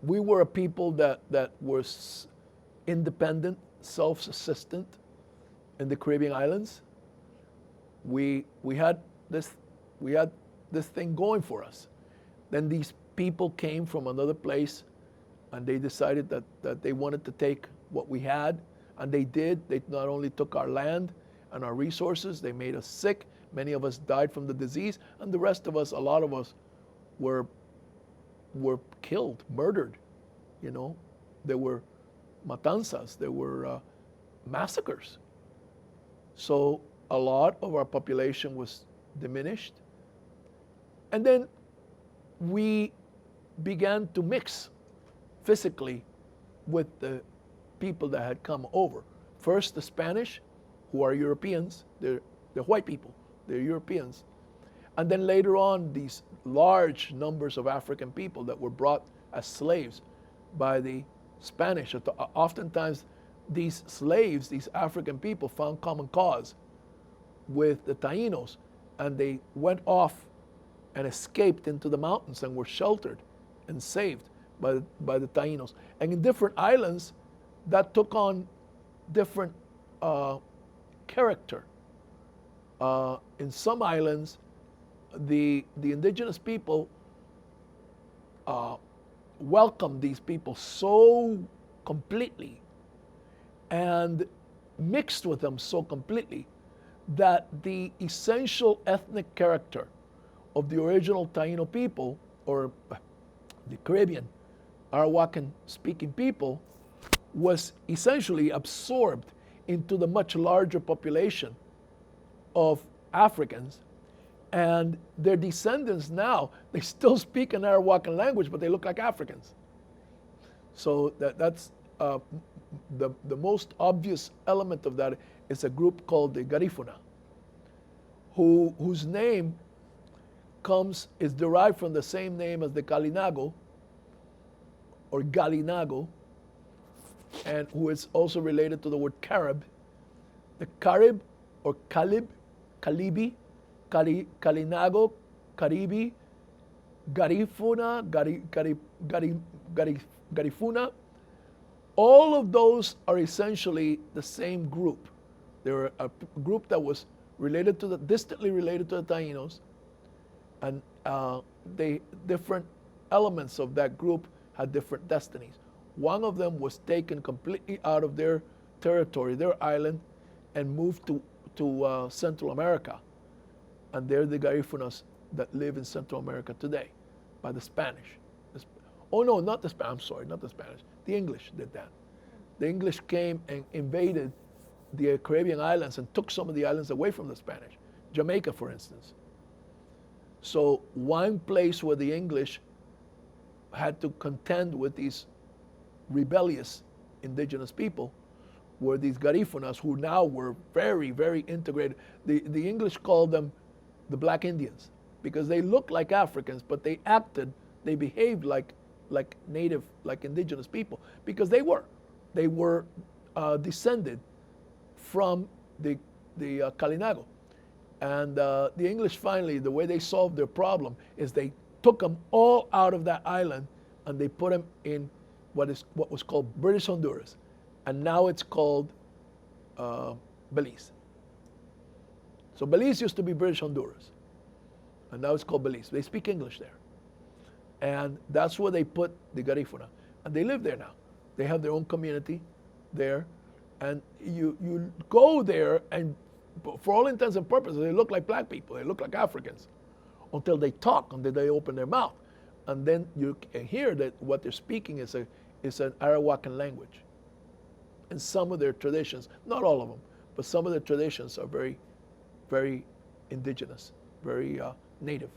we were a people that was independent, self-sustaining in the Caribbean islands. We had this thing going for us. Then these people came from another place, and they decided that they wanted to take what we had, and they did. They not only took our land and our resources, they made us sick. Many of us died from the disease, and the rest of us, a lot of us, were killed, murdered. You know, there were matanzas, there were massacres. So a lot of our population was diminished. And then we began to mix physically with the people that had come over. First, the Spanish, who are Europeans, they're white people, they're Europeans. And then later on, these large numbers of African people that were brought as slaves by the Spanish. Oftentimes, these slaves, these African people, found common cause with the Taínos, and they went off and escaped into the mountains and were sheltered and saved by the Taínos. And in different islands, that took on different character. In some islands, the indigenous people welcomed these people so completely and mixed with them so completely that the essential ethnic character of the original Taíno people, or the Caribbean, Arawakan-speaking people, was essentially absorbed into the much larger population of Africans. And their descendants now, they still speak an Arawakan language, but they look like Africans. So that's the most obvious element of that is a group called the Garifuna, whose name is derived from the same name as the Kalinago, or Galinago, and who is also related to the word Carib. The Carib, or Calib, Calibi, Kalinago, Caribi, Garifuna, Garifuna, all of those are essentially the same group. They're a group that was distantly related to the Taínos, and the different elements of that group had different destinies. One of them was taken completely out of their territory, their island, and moved to Central America. And they're the Garifunas that live in Central America today, by the Spanish. Oh no, not the Spanish, I'm sorry, not the Spanish. The English did that. The English came and invaded the Caribbean islands and took some of the islands away from the Spanish. Jamaica, for instance. So one place where the English had to contend with these rebellious indigenous people were these Garifunas, who now were very, very integrated. The English called them the Black Indians because they looked like Africans, but they behaved like native, like indigenous people, because they were descended from the Kalinago. And the English finally, the way they solved their problem is they took them all out of that island and they put them in what was called British Honduras. And now it's called Belize. So Belize used to be British Honduras, and now it's called Belize. They speak English there. And that's where they put the Garifuna. And they live there now. They have their own community there. And you go there, and for all intents and purposes, they look like black people. They look like Africans until they talk, until they open their mouth. And then you can hear that what they're speaking is an Arawakan language. And some of their traditions, not all of them, but some of their traditions are very, very indigenous, very native.